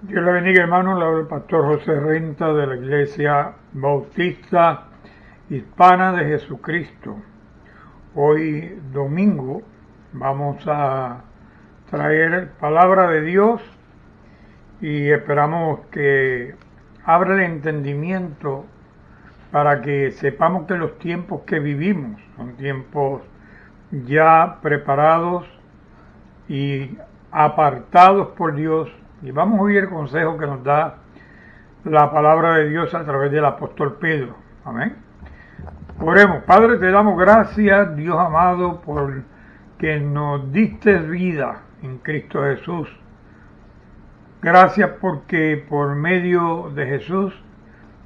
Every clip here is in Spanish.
Dios le bendiga, hermano. Le habla el pastor José Renta de la Iglesia Bautista Hispana de Jesucristo. Hoy domingo vamos a traer palabra de Dios y esperamos que abra el entendimiento para que sepamos que los tiempos que vivimos son tiempos ya preparados y apartados por Dios. Y vamos a oír el consejo que nos da la palabra de Dios a través del apóstol Pedro. Amén. Oremos. Padre, te damos gracias, Dios amado, por que nos diste vida en Cristo Jesús. Gracias porque por medio de Jesús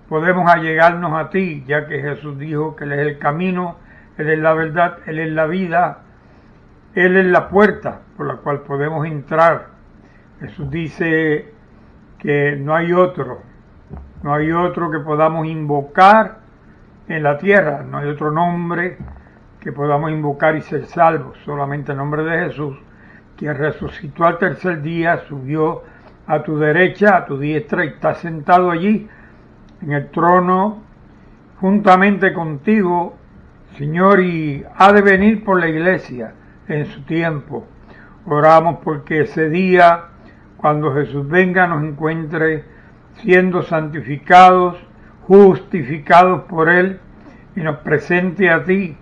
podemos allegarnos a ti, ya que Jesús dijo que Él es el camino, Él es la verdad, Él es la vida, Él es la puerta por la cual podemos entrar. Jesús dice que no hay otro que podamos invocar en la tierra, no hay otro nombre que podamos invocar y ser salvos, solamente el nombre de Jesús, que resucitó al tercer día, subió a tu derecha, a tu diestra y está sentado allí en el trono juntamente contigo, Señor, y ha de venir por la iglesia en su tiempo. Oramos porque ese día, cuando Jesús venga, nos encuentre siendo santificados, justificados por Él, y nos presente a ti,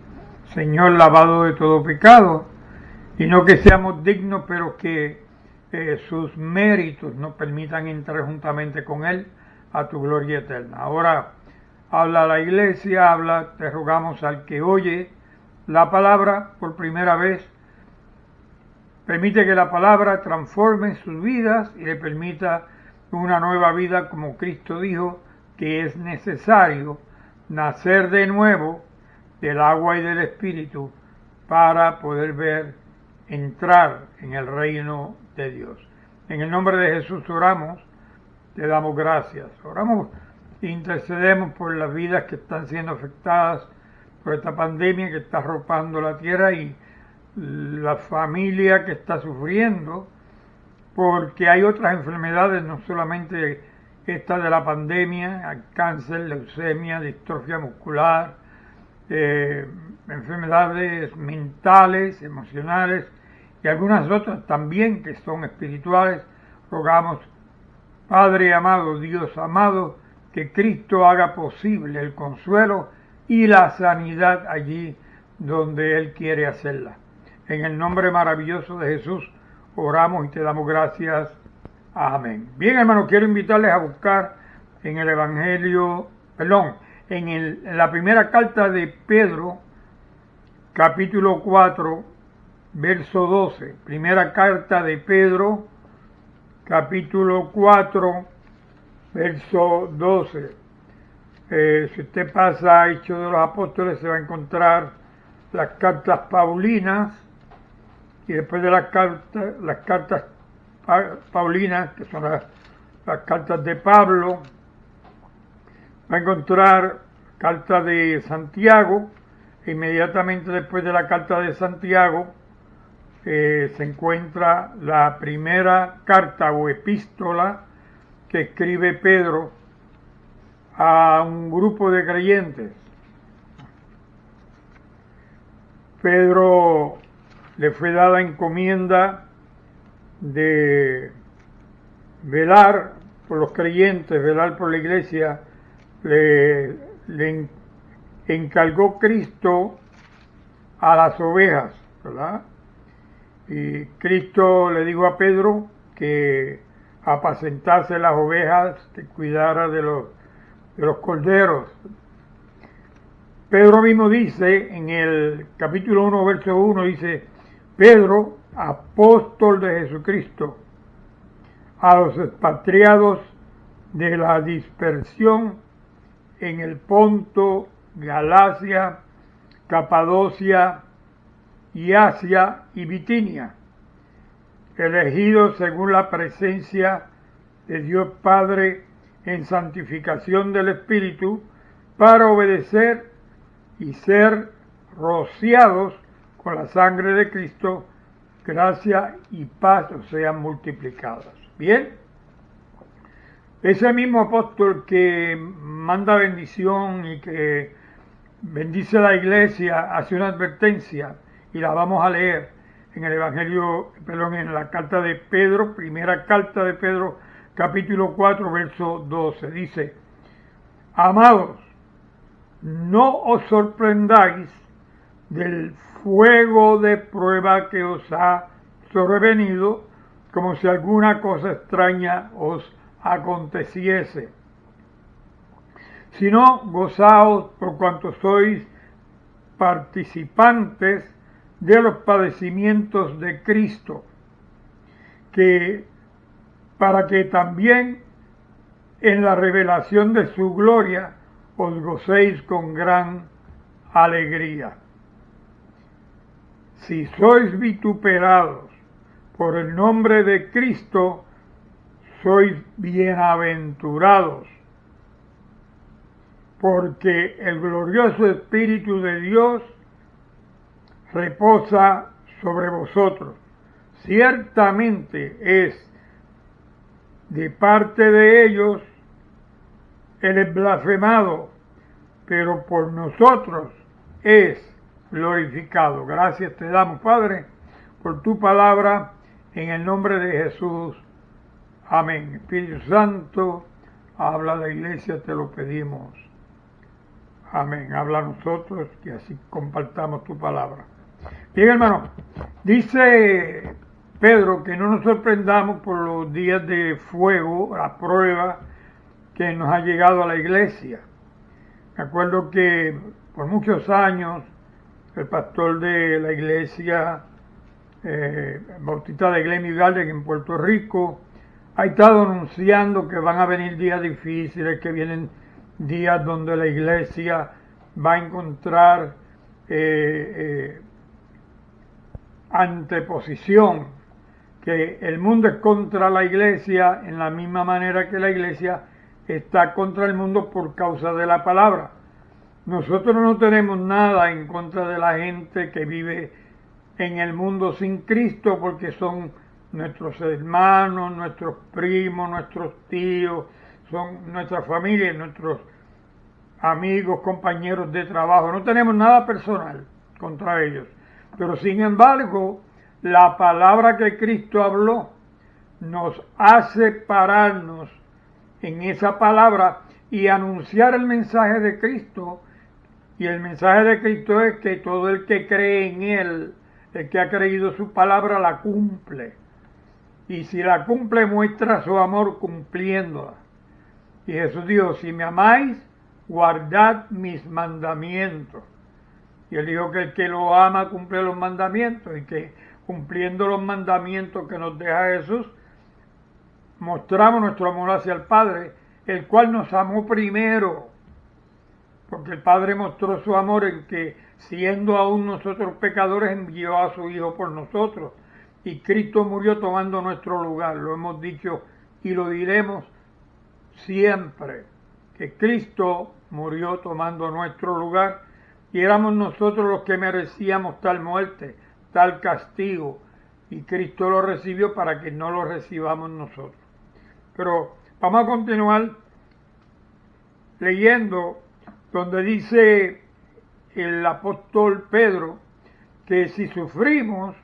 Señor, lavado de todo pecado, y no que seamos dignos, pero que sus méritos nos permitan entrar juntamente con Él a tu gloria eterna. Ahora habla la iglesia, te rogamos al que oye la palabra por primera vez. Permite que la palabra transforme sus vidas y le permita una nueva vida, como Cristo dijo que es necesario nacer de nuevo del agua y del Espíritu para poder entrar en el reino de Dios. En el nombre de Jesús oramos, te damos gracias. Oramos e intercedemos por las vidas que están siendo afectadas por esta pandemia que está arropando la tierra y la familia que está sufriendo, porque hay otras enfermedades, no solamente esta de la pandemia, cáncer, leucemia, distrofia muscular, enfermedades mentales, emocionales y algunas otras también que son espirituales. Rogamos, Padre amado, Dios amado, que Cristo haga posible el consuelo y la sanidad allí donde Él quiere hacerla. En el nombre maravilloso de Jesús oramos y te damos gracias. Amén. Bien, hermanos, quiero invitarles a buscar en el Evangelio, en la primera carta de Pedro, capítulo 4, verso 12. Primera carta de Pedro, capítulo 4, verso 12. Si usted pasa a Hechos de los Apóstoles, se va a encontrar las cartas paulinas, y después de las cartas paulinas, que son las cartas de Pablo, va a encontrar carta de Santiago, e inmediatamente después de la carta de Santiago se encuentra la primera carta o epístola que escribe Pedro a un grupo de creyentes. Pedro le fue dada encomienda de velar por los creyentes, velar por la iglesia. Le encargó Cristo a las ovejas, ¿verdad? Y Cristo le dijo a Pedro que apacentase las ovejas, que cuidara de los corderos. Pedro mismo dice en el capítulo 1, verso 1, dice: Pedro, apóstol de Jesucristo, a los expatriados de la dispersión en el Ponto, Galacia, Capadocia y Asia y Bitinia, elegidos según la presencia de Dios Padre en santificación del Espíritu, para obedecer y ser rociados con la sangre de Cristo, gracia y paz os sean multiplicadas. Bien, Ese mismo apóstol que manda bendición y que bendice a la iglesia hace una advertencia y la vamos a leer en el Evangelio, perdón, en la carta de Pedro, primera carta de Pedro, capítulo 4, verso 12. Dice: amados, no os sorprendáis del fuego de prueba que os ha sobrevenido, como si alguna cosa extraña os aconteciese, sino gozaos por cuanto sois participantes de los padecimientos de Cristo, que para que también en la revelación de su gloria os gocéis con gran alegría. Si sois vituperados por el nombre de Cristo, sois bienaventurados, porque el glorioso Espíritu de Dios reposa sobre vosotros. Ciertamente es de parte de ellos el blasfemado, pero por nosotros es glorificado. Gracias te damos, Padre, por tu palabra, en el nombre de Jesús. Amén. Espíritu Santo, habla a la iglesia, te lo pedimos. Amén. Habla a nosotros y así compartamos tu palabra. Bien, hermano, dice Pedro que no nos sorprendamos por los días de fuego, la prueba que nos ha llegado a la iglesia. Me acuerdo que por muchos años el pastor de la iglesia bautista de Glenn Garden en Puerto Rico ha estado anunciando que van a venir días difíciles, que vienen días donde la iglesia va a encontrar anteposición, que el mundo es contra la iglesia en la misma manera que la iglesia está contra el mundo por causa de la palabra. Nosotros no tenemos nada en contra de la gente que vive en el mundo sin Cristo, porque son nuestros hermanos, nuestros primos, nuestros tíos, son nuestra familia, nuestros amigos, compañeros de trabajo. No tenemos nada personal contra ellos. Pero sin embargo, la palabra que Cristo habló nos hace pararnos en esa palabra y anunciar el mensaje de Cristo. Y el mensaje de Cristo es que todo el que cree en Él, el que ha creído su palabra, la cumple. Y si la cumple, muestra su amor cumpliéndola. Y Jesús dijo: si me amáis, guardad mis mandamientos. Y Él dijo que el que lo ama cumple los mandamientos, y que cumpliendo los mandamientos que nos deja Jesús, mostramos nuestro amor hacia el Padre, el cual nos amó primero. Porque el Padre mostró su amor en que, siendo aún nosotros pecadores, envió a su Hijo por nosotros. Y Cristo murió tomando nuestro lugar. Lo hemos dicho y lo diremos siempre, que Cristo murió tomando nuestro lugar, y éramos nosotros los que merecíamos tal muerte, tal castigo, y Cristo lo recibió para que no lo recibamos nosotros. Pero vamos a continuar leyendo donde dice el apóstol Pedro que si sufrimos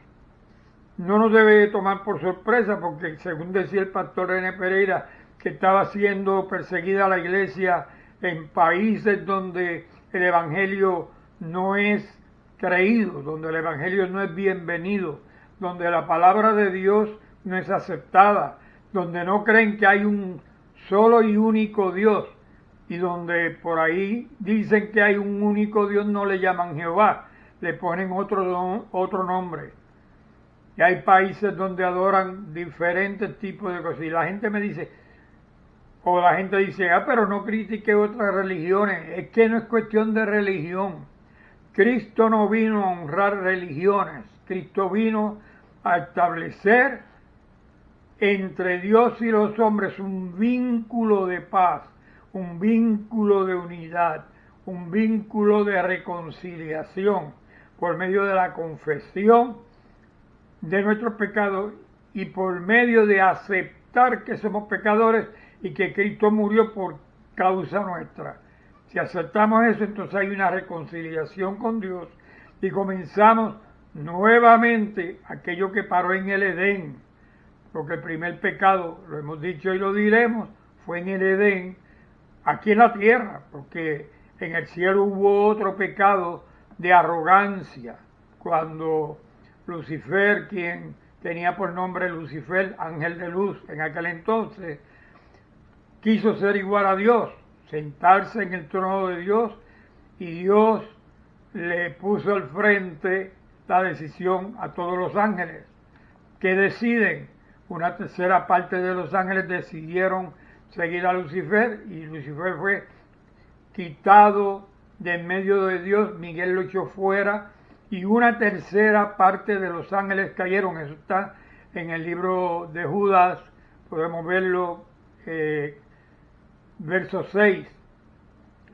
no nos debe tomar por sorpresa, porque según decía el pastor René Pereira, que estaba siendo perseguida la iglesia en países donde el evangelio no es creído, donde el evangelio no es bienvenido, donde la palabra de Dios no es aceptada, donde no creen que hay un solo y único Dios, y donde por ahí dicen que hay un único Dios, no le llaman Jehová, le ponen otro nombre. Y hay países donde adoran diferentes tipos de cosas. Y la gente me dice, o la gente dice, pero no critique otras religiones. Es que no es cuestión de religión. Cristo no vino a honrar religiones. Cristo vino a establecer entre Dios y los hombres un vínculo de paz, un vínculo de unidad, un vínculo de reconciliación por medio de la confesión de nuestros pecados y por medio de aceptar que somos pecadores y que Cristo murió por causa nuestra. Si aceptamos eso, entonces hay una reconciliación con Dios y comenzamos nuevamente aquello que paró en el Edén, porque el primer pecado, lo hemos dicho y lo diremos, fue en el Edén, aquí en la tierra, porque en el cielo hubo otro pecado de arrogancia, cuando Lucifer, quien tenía por nombre Lucifer, ángel de luz en aquel entonces, quiso ser igual a Dios, sentarse en el trono de Dios, y Dios le puso al frente la decisión a todos los ángeles, que deciden. Una tercera parte de los ángeles decidieron seguir a Lucifer, y Lucifer fue quitado de en medio de Dios, Miguel lo echó fuera, y una tercera parte de los ángeles cayeron. Eso está en el libro de Judas, podemos verlo, verso 6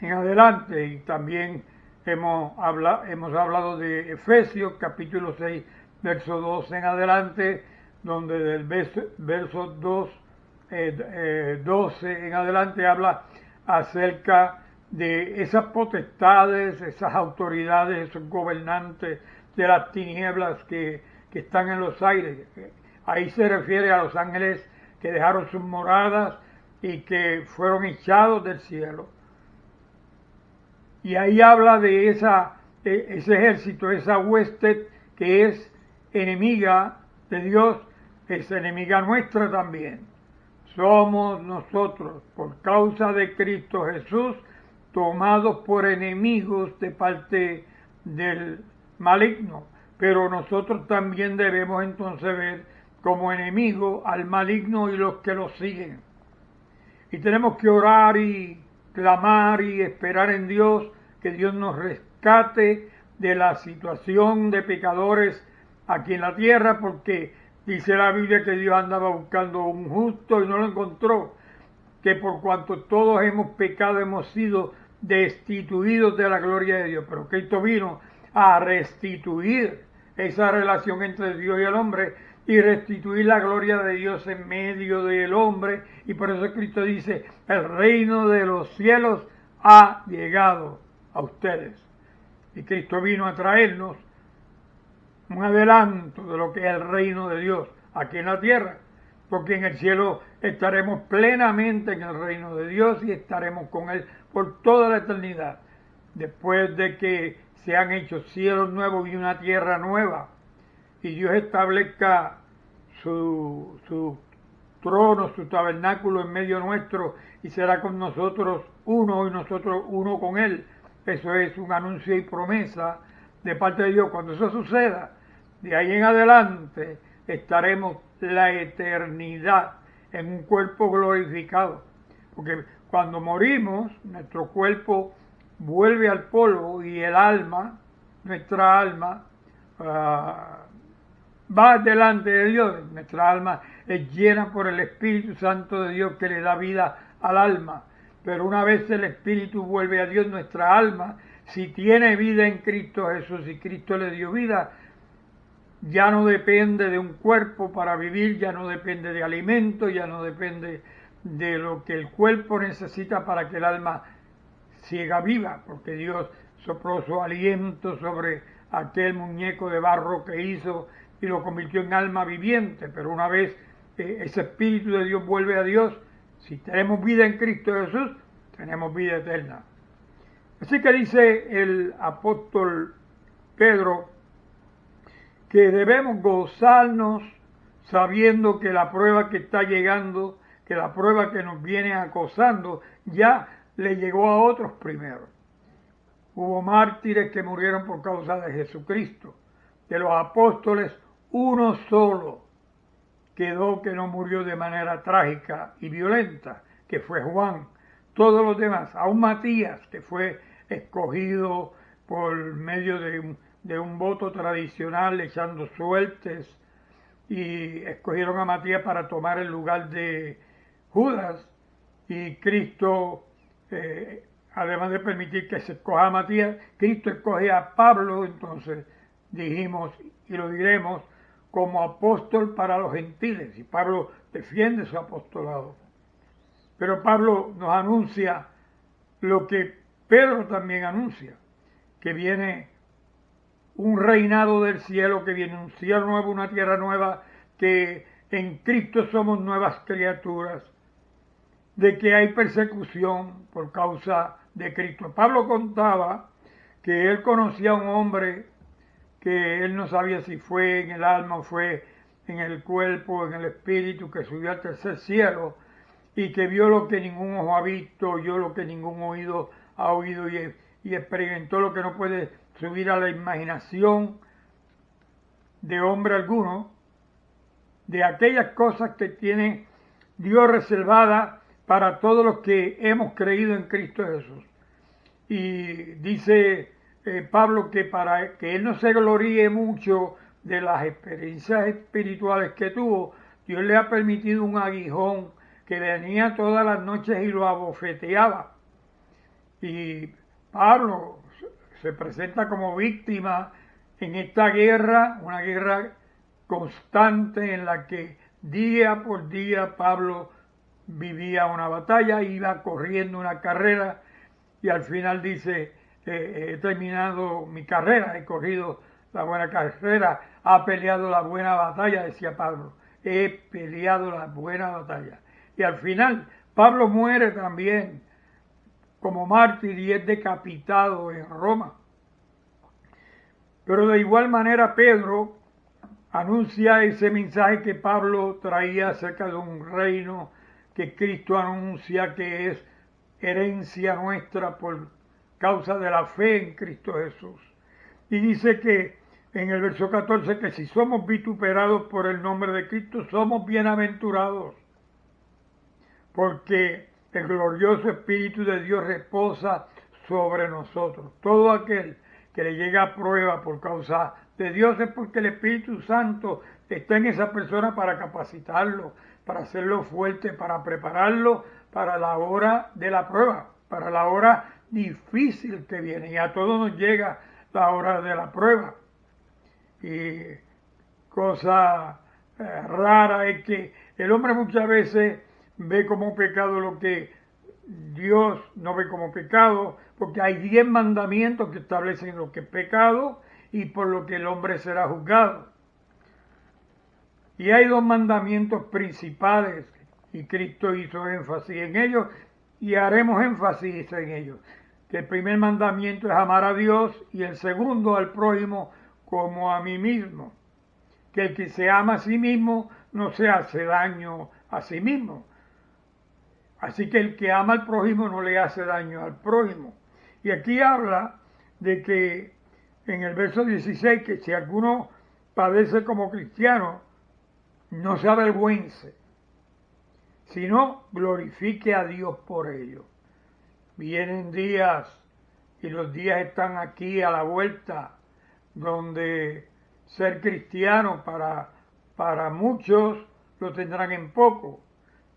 en adelante, y también hemos hablado de Efesios capítulo 6, verso 2 en adelante, donde del verso 12 en adelante habla acerca de esas potestades, esas autoridades, esos gobernantes de las tinieblas que están en los aires. Ahí se refiere a los ángeles que dejaron sus moradas y que fueron echados del cielo. Y ahí habla de ese ejército, esa hueste que es enemiga de Dios, es enemiga nuestra también. Somos nosotros, por causa de Cristo Jesús, tomados por enemigos de parte del maligno. Pero nosotros también debemos entonces ver como enemigo al maligno y los que lo siguen. Y tenemos que orar y clamar y esperar en Dios, que Dios nos rescate de la situación de pecadores aquí en la tierra, porque dice la Biblia que Dios andaba buscando un justo y no lo encontró, que por cuanto todos hemos pecado hemos sido destituidos de la gloria de Dios. Pero Cristo vino a restituir esa relación entre Dios y el hombre y restituir la gloria de Dios en medio del hombre, y por eso Cristo dice: el reino de los cielos ha llegado a ustedes. Y Cristo vino a traernos un adelanto de lo que es el reino de Dios aquí en la tierra, porque en el cielo estaremos plenamente en el reino de Dios y estaremos con Él por toda la eternidad, después de que se han hecho cielos nuevos y una tierra nueva, y Dios establezca su trono, su tabernáculo en medio nuestro, y será con nosotros uno y nosotros uno con Él. Eso es un anuncio y promesa de parte de Dios. Cuando eso suceda, de ahí en adelante estaremos la eternidad en un cuerpo glorificado, porque cuando morimos nuestro cuerpo vuelve al polvo y el alma, nuestra alma, va delante de Dios. Nuestra alma es llena por el Espíritu Santo de Dios, que le da vida al alma. Pero una vez el Espíritu vuelve a Dios, nuestra alma, si tiene vida en Cristo Jesús y Cristo le dio vida, ya no depende de un cuerpo para vivir, ya no depende de alimento, ya no depende de lo que el cuerpo necesita para que el alma siga viva, porque Dios sopló su aliento sobre aquel muñeco de barro que hizo y lo convirtió en alma viviente. Pero una vez ese Espíritu de Dios vuelve a Dios, si tenemos vida en Cristo Jesús, tenemos vida eterna. Así que dice el apóstol Pedro que debemos gozarnos sabiendo que la prueba que está llegando, que la prueba que nos viene acosando, ya le llegó a otros primero. Hubo mártires que murieron por causa de Jesucristo. De los apóstoles, uno solo quedó que no murió de manera trágica y violenta, que fue Juan. Todos los demás, aún Matías, que fue escogido por medio de un voto tradicional, echando suertes, y escogieron a Matías para tomar el lugar de Judas, y Cristo, además de permitir que se escoja a Matías, Cristo escoge a Pablo. Entonces dijimos, y lo diremos, como apóstol para los gentiles, y Pablo defiende su apostolado. Pero Pablo nos anuncia lo que Pedro también anuncia, que viene un reinado del cielo, que viene un cielo nuevo, una tierra nueva, que en Cristo somos nuevas criaturas, de que hay persecución por causa de Cristo. Pablo contaba que él conocía a un hombre que él no sabía si fue en el alma o fue en el cuerpo, en el espíritu, que subió al tercer cielo y que vio lo que ningún ojo ha visto, oyó lo que ningún oído ha oído y experimentó lo que no puede subir a la imaginación de hombre alguno, de aquellas cosas que tiene Dios reservadas para todos los que hemos creído en Cristo Jesús. Y dice Pablo que para que él no se gloríe mucho de las experiencias espirituales que tuvo, Dios le ha permitido un aguijón que venía todas las noches y lo abofeteaba. Y Pablo se presenta como víctima en esta guerra, una guerra constante en la que día por día Pablo vivía una batalla, iba corriendo una carrera y al final dice, he terminado mi carrera, he corrido la buena carrera, ha peleado la buena batalla, decía Pablo, he peleado la buena batalla. Y al final Pablo muere también como mártir y es decapitado en Roma. Pero de igual manera Pedro anuncia ese mensaje que Pablo traía acerca de un reino que Cristo anuncia que es herencia nuestra por causa de la fe en Cristo Jesús. Y dice que en el verso 14 que si somos vituperados por el nombre de Cristo, somos bienaventurados, porque el glorioso Espíritu de Dios reposa sobre nosotros. Todo aquel que le llega a prueba por causa de Dios es porque el Espíritu Santo está en esa persona para capacitarlo, para hacerlo fuerte, para prepararlo para la hora de la prueba, para la hora difícil que viene. Y a todos nos llega la hora de la prueba. Y cosa rara es que el hombre muchas veces ve como pecado lo que Dios no ve como pecado, porque hay 10 mandamientos que establecen lo que es pecado y por lo que el hombre será juzgado. Y hay 2 mandamientos principales y Cristo hizo énfasis en ellos y haremos énfasis en ellos. Que el primer mandamiento es amar a Dios y el segundo al prójimo como a mí mismo. Que el que se ama a sí mismo no se hace daño a sí mismo. Así que el que ama al prójimo no le hace daño al prójimo. Y aquí habla de que en el verso 16, que si alguno padece como cristiano, no se avergüence, sino glorifique a Dios por ello. Vienen días, y los días están aquí a la vuelta, donde ser cristiano para muchos lo tendrán en poco,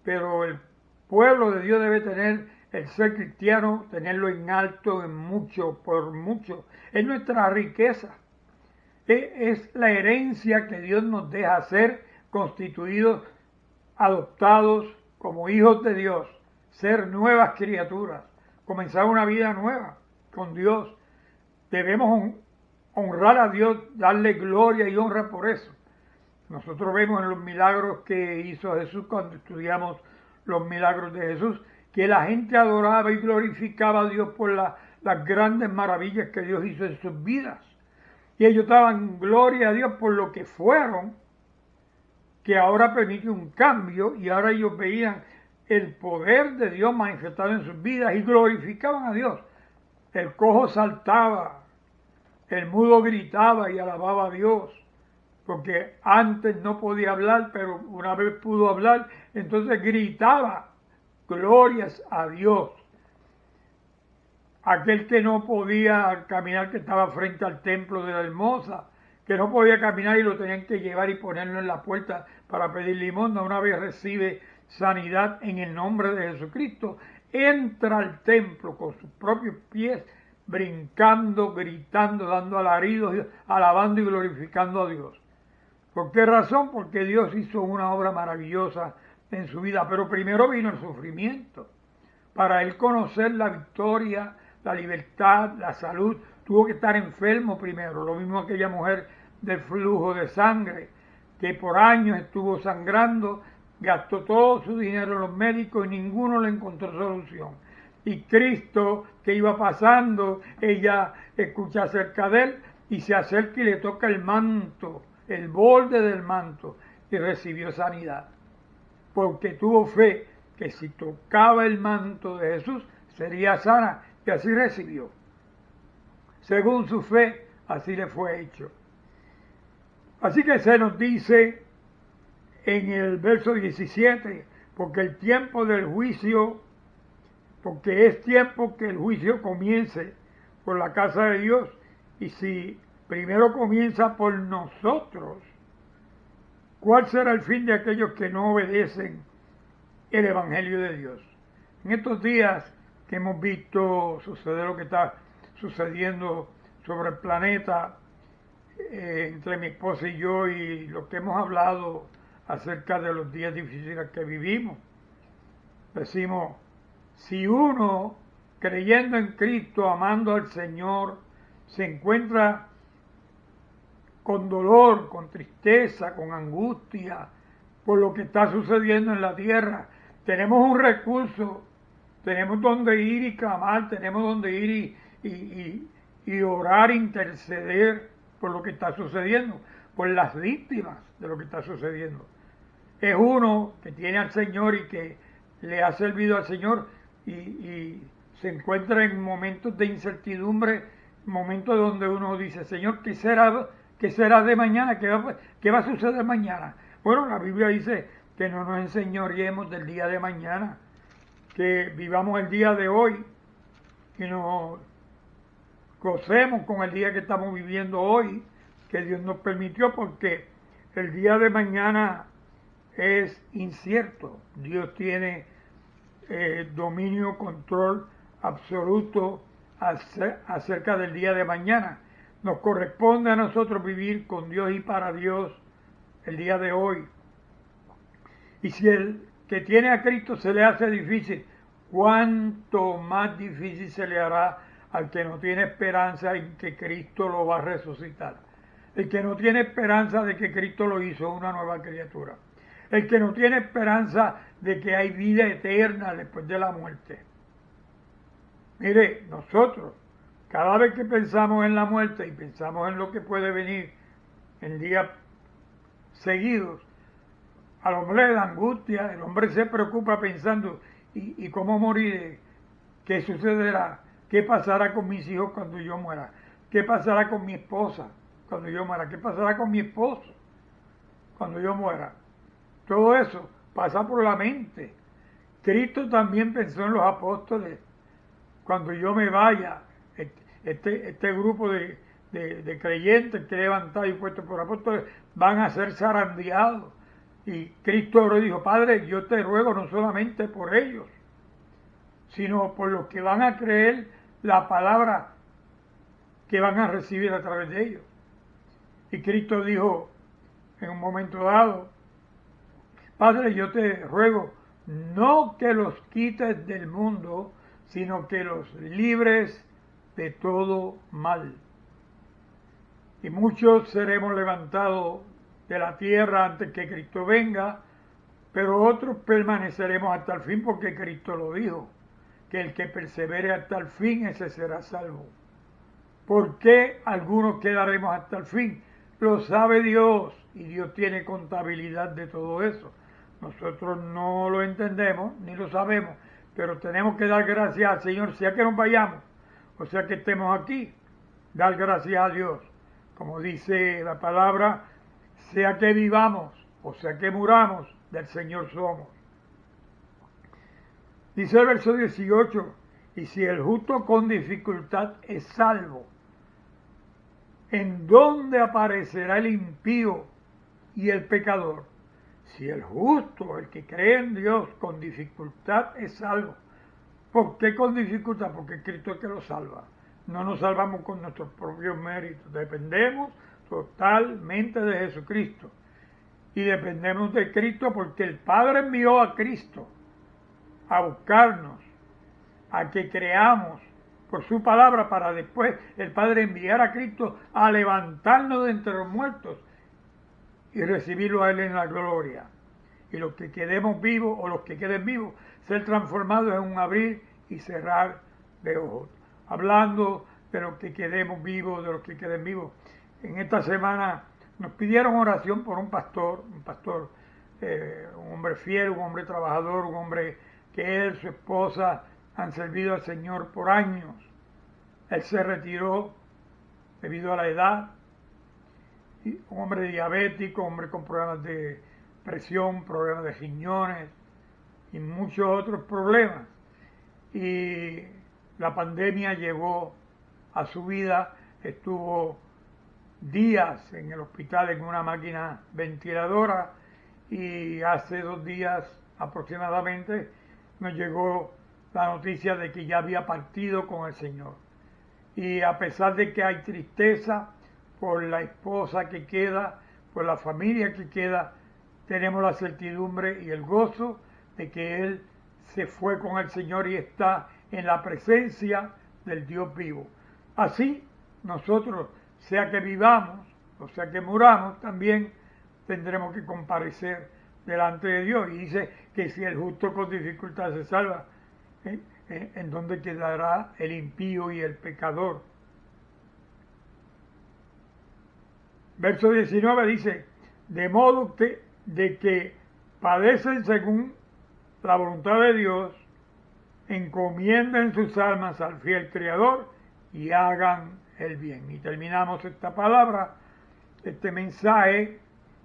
pero el pueblo de Dios debe tener el ser cristiano, tenerlo en alto, en mucho, por mucho. Es nuestra riqueza, es la herencia que Dios nos deja ser constituidos, adoptados como hijos de Dios, ser nuevas criaturas, comenzar una vida nueva con Dios. Debemos honrar a Dios, darle gloria y honra por eso. Nosotros vemos en los milagros que hizo Jesús cuando estudiamos los milagros de Jesús, que la gente adoraba y glorificaba a Dios por las grandes maravillas que Dios hizo en sus vidas. Y ellos daban gloria a Dios por lo que fueron, que ahora permite un cambio y ahora ellos veían el poder de Dios manifestado en sus vidas y glorificaban a Dios. El cojo saltaba, el mudo gritaba y alababa a Dios, porque antes no podía hablar, pero una vez pudo hablar, entonces gritaba, glorias a Dios. Aquel que no podía caminar, que estaba frente al templo de la Hermosa, que no podía caminar y lo tenían que llevar y ponerlo en la puerta para pedir limosna, una vez recibe sanidad en el nombre de Jesucristo, entra al templo con sus propios pies, brincando, gritando, dando alaridos, alabando y glorificando a Dios. ¿Por qué razón? Porque Dios hizo una obra maravillosa en su vida, pero primero vino el sufrimiento. Para él conocer la victoria, la libertad, la salud, tuvo que estar enfermo primero. Lo mismo aquella mujer del flujo de sangre, que por años estuvo sangrando, gastó todo su dinero en los médicos y ninguno le encontró solución. Y Cristo, que iba pasando, ella escucha acerca de él y se acerca y le toca el manto, el borde del manto, y recibió sanidad. Porque tuvo fe que si tocaba el manto de Jesús sería sana, y así recibió. Según su fe, así le fue hecho. Así que se nos dice en el verso 17, porque el tiempo del juicio, porque es tiempo que el juicio comience por la casa de Dios, y si primero comienza por nosotros, ¿cuál será el fin de aquellos que no obedecen el Evangelio de Dios? En estos días que hemos visto suceder lo que está sucediendo sobre el planeta, entre mi esposa y yo, y lo que hemos hablado acerca de los días difíciles que vivimos, decimos, si uno creyendo en Cristo, amando al Señor, se encuentra con dolor, con tristeza, con angustia por lo que está sucediendo en la tierra, tenemos un recurso, tenemos donde ir y clamar, tenemos donde ir y orar, interceder por lo que está sucediendo, por las víctimas de lo que está sucediendo. Es uno que tiene al Señor y que le ha servido al Señor y se encuentra en momentos de incertidumbre, momentos donde uno dice, Señor, ¿qué será de mañana? ¿Qué va a suceder mañana? Bueno, la Biblia dice que no nos enseñoreemos del día de mañana, que vivamos el día de hoy y nos gocemos con el día que estamos viviendo hoy, que Dios nos permitió, porque el día de mañana es incierto. Dios tiene dominio, control absoluto acerca del día de mañana. Nos corresponde a nosotros vivir con Dios y para Dios el día de hoy. Y si el que tiene a Cristo se le hace difícil, ¿cuánto más difícil se le hará al que no tiene esperanza en que Cristo lo va a resucitar? El que no tiene esperanza de que Cristo lo hizo una nueva criatura. El que no tiene esperanza de que hay vida eterna después de la muerte. Mire, nosotros, cada vez que pensamos en la muerte y pensamos en lo que puede venir en días seguidos, al hombre le da angustia, el hombre se preocupa pensando, ¿y cómo moriré? ¿Qué sucederá? ¿Qué pasará con mis hijos cuando yo muera? ¿Qué pasará con mi esposa cuando yo muera? ¿Qué pasará con mi esposo cuando yo muera? Todo eso pasa por la mente. Cristo también pensó en los apóstoles. Cuando yo me vaya, este grupo de creyentes que he levantado y puesto por apóstoles van a ser zarandeados. Y Cristo ahora dijo, Padre, yo te ruego no solamente por ellos, sino por los que van a creer la palabra que van a recibir a través de ellos. Y Cristo dijo en un momento dado, Padre, yo te ruego no que los quites del mundo, sino que los libres de todo mal. Y muchos seremos levantados de la tierra antes que Cristo venga, pero otros permaneceremos hasta el fin, porque Cristo lo dijo, que el que persevere hasta el fin, ese será salvo. ¿Por qué algunos quedaremos hasta el fin? Lo sabe Dios, y Dios tiene contabilidad de todo eso. Nosotros no lo entendemos, ni lo sabemos, pero tenemos que dar gracias al Señor, sea que nos vayamos, o sea que estemos aquí, dar gracias a Dios. Como dice la palabra, sea que vivamos, o sea que muramos, del Señor somos. Dice el verso 18, y si el justo con dificultad es salvo, ¿en dónde aparecerá el impío y el pecador? Si el justo, el que cree en Dios, con dificultad es salvo. ¿Por qué con dificultad? Porque Cristo es el que lo salva. No nos salvamos con nuestros propios méritos. Dependemos totalmente de Jesucristo. y dependemos de Cristo porque el Padre envió a Cristo a buscarnos, a que creamos por su palabra para después el Padre enviar a Cristo a levantarnos de entre los muertos y recibirlo a Él en la gloria. Y los que quedemos vivos o los que queden vivos, ser transformados en un abrir y cerrar de ojos. Hablando de los que quedemos vivos, de los que queden vivos. En esta semana nos pidieron oración por un pastor, un hombre fiel, un hombre trabajador, un hombre que él, su esposa, han servido al Señor por años. Él se retiró debido a la edad, un hombre diabético, un hombre con problemas de presión, problemas de riñones y muchos otros problemas. Y la pandemia llegó a su vida, estuvo días en el hospital en una máquina ventiladora y hace 2 días aproximadamente nos llegó la noticia de que ya había partido con el Señor. Y a pesar de que hay tristeza por la esposa que queda, por la familia que queda, tenemos la certidumbre y el gozo de que Él se fue con el Señor y está en la presencia del Dios vivo. Así nosotros, sea que vivamos o sea que muramos, también tendremos que comparecer delante de Dios. Y dice que si el justo con dificultad se salva, ¿en dónde quedará el impío y el pecador? Verso 19 dice, de modo que padecen según la voluntad de Dios, encomienden sus almas al fiel Creador y hagan el bien. Y terminamos esta palabra, este mensaje,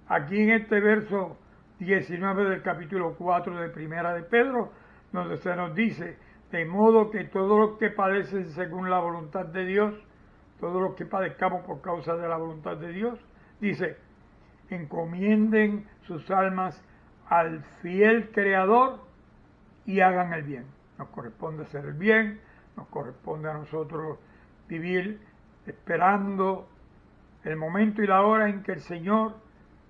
aquí en este verso 19 del capítulo 4 de Primera de Pedro, donde se nos dice, de modo que todos los que padecen según la voluntad de Dios, todos los que padezcamos por causa de la voluntad de Dios, dice, encomienden sus almas al fiel Creador y hagan el bien. Nos corresponde hacer el bien, nos corresponde a nosotros vivir esperando el momento y la hora en que el Señor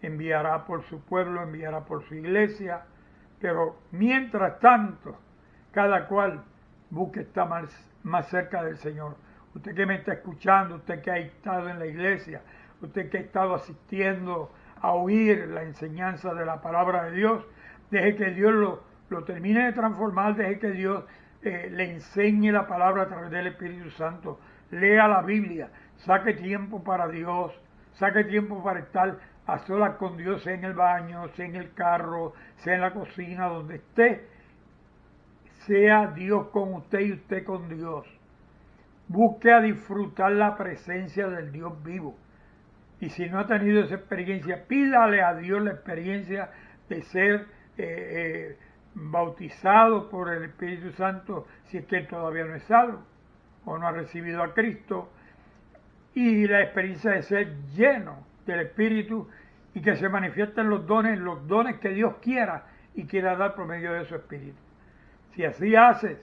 enviará por su pueblo, enviará por su iglesia, pero mientras tanto, cada cual busque estar más cerca del Señor. Usted que me está escuchando, usted que ha estado en la iglesia, usted que ha estado asistiendo a oír la enseñanza de la palabra de Dios, deje que Dios lo termine de transformar, deje que Dios le enseñe la palabra a través del Espíritu Santo. Lea la Biblia, saque tiempo para Dios, saque tiempo para estar a solas con Dios, sea en el baño, sea en el carro, sea en la cocina, donde esté. Sea Dios con usted y usted con Dios. Busque a disfrutar la presencia del Dios vivo. Y si no ha tenido esa experiencia, pídale a Dios la experiencia de ser bautizado por el Espíritu Santo, si es que todavía no es salvo o no ha recibido a Cristo, y la experiencia de ser lleno del Espíritu y que se manifiesten los dones que Dios quiera y quiera dar por medio de su Espíritu. Si así haces,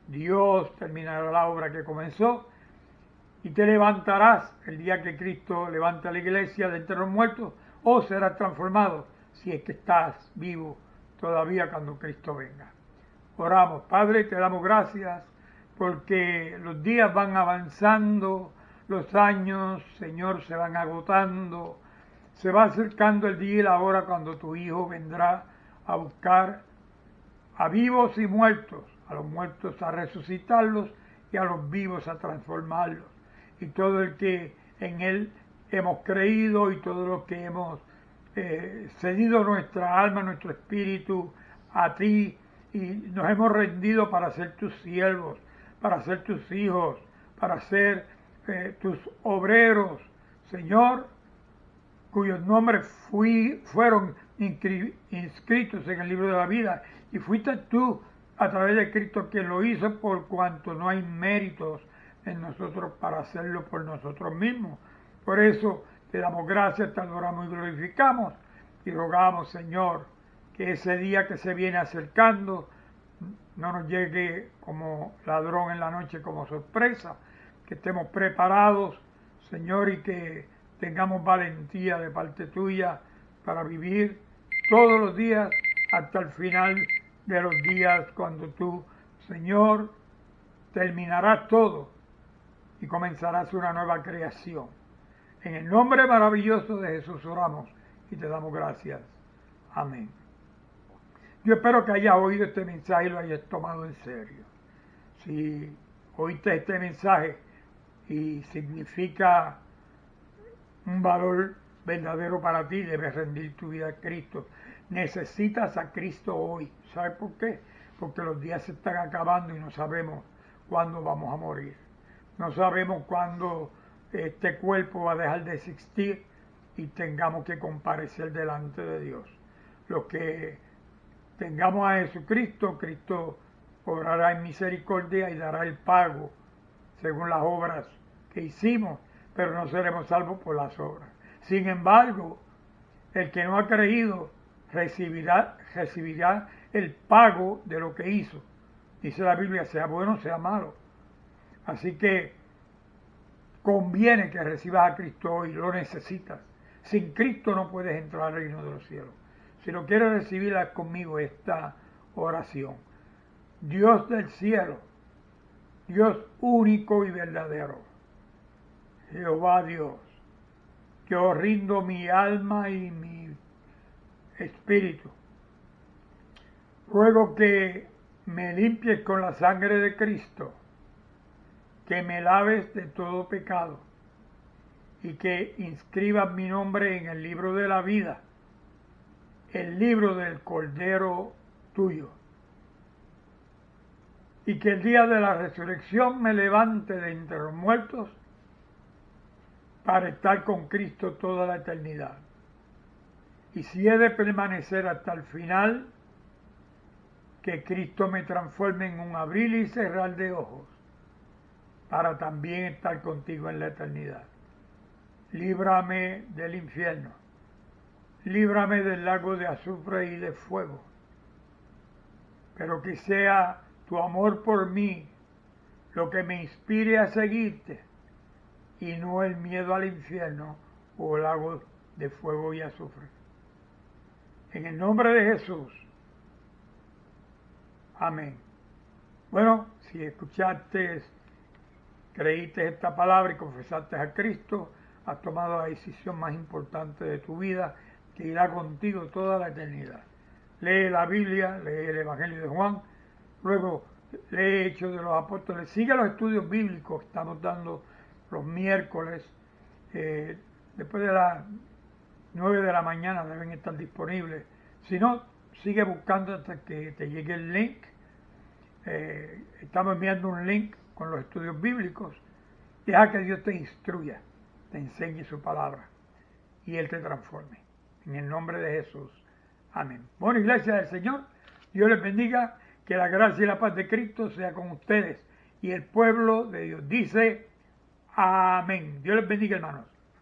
Dios terminará la obra que comenzó y te levantarás el día que Cristo levante a la iglesia de entre los muertos, o serás transformado si es que estás vivo todavía cuando Cristo venga. Oramos. Padre, te damos gracias porque los días van avanzando, los años, Señor, se van agotando, se va acercando el día y la hora cuando tu Hijo vendrá a buscar a vivos y muertos, a los muertos a resucitarlos y a los vivos a transformarlos. Y todo el que en Él hemos creído y todo lo que hemos cedido nuestra alma, nuestro espíritu a ti y nos hemos rendido para ser tus siervos, para ser tus hijos, para ser tus obreros, Señor, cuyos nombres fueron inscritos en el libro de la vida, y fuiste tú a través de Cristo quien lo hizo, por cuanto no hay méritos en nosotros para hacerlo por nosotros mismos. Por eso te damos gracias, te adoramos y glorificamos y rogamos, Señor, que ese día que se viene acercando no nos llegue como ladrón en la noche, como sorpresa, que estemos preparados, Señor, y que tengamos valentía de parte tuya para vivir todos los días hasta el final de los días, cuando tú, Señor, terminarás todo y comenzarás una nueva creación. En el nombre maravilloso de Jesús oramos y te damos gracias. Amén. Yo espero que hayas oído este mensaje y lo hayas tomado en serio. Si oíste este mensaje y significa un valor verdadero para ti, debes rendir tu vida a Cristo. Necesitas a Cristo hoy. ¿Sabes por qué? Porque los días se están acabando y no sabemos cuándo vamos a morir. No sabemos cuándo este cuerpo va a dejar de existir y tengamos que comparecer delante de Dios. Los que tengamos a Jesucristo, Cristo obrará en misericordia y dará el pago según las obras que hicimos, pero no seremos salvos por las obras. Sin embargo, el que no ha creído recibirá el pago de lo que hizo. Dice la Biblia, sea bueno, sea malo. Así que conviene que recibas a Cristo hoy, lo necesitas. Sin Cristo no puedes entrar al reino de los cielos. Si lo quieres recibir, haz conmigo esta oración. Dios del cielo, Dios único y verdadero, Jehová Dios, yo rindo mi alma y mi espíritu. Ruego que me limpies con la sangre de Cristo, que me laves de todo pecado y que inscribas mi nombre en el libro de la vida, el libro del Cordero tuyo, y que el día de la resurrección me levante de entre los muertos para estar con Cristo toda la eternidad. Y si he de permanecer hasta el final, que Cristo me transforme en un abrir y cerrar de ojos para también estar contigo en la eternidad. Líbrame del infierno, líbrame del lago de azufre y de fuego, pero que sea tu amor por mí lo que me inspire a seguirte y no el miedo al infierno o el lago de fuego y azufre. En el nombre de Jesús. Amén. Bueno, si escuchaste, creíste esta palabra y confesaste a Cristo, has tomado la decisión más importante de tu vida, que irá contigo toda la eternidad. Lee la Biblia, lee el Evangelio de Juan, luego lee Hechos de los Apóstoles, sigue los estudios bíblicos que estamos dando los miércoles, después de las 9 de la mañana deben estar disponibles. Si no, sigue buscando hasta que te llegue el link. Estamos enviando un link con los estudios bíblicos. Deja que Dios te instruya, te enseñe su palabra y Él te transforme. En el nombre de Jesús. Amén. Bueno, iglesia del Señor, Dios les bendiga, que la gracia y la paz de Cristo sea con ustedes. Y el pueblo de Dios dice amén. Dios les bendiga, hermanos.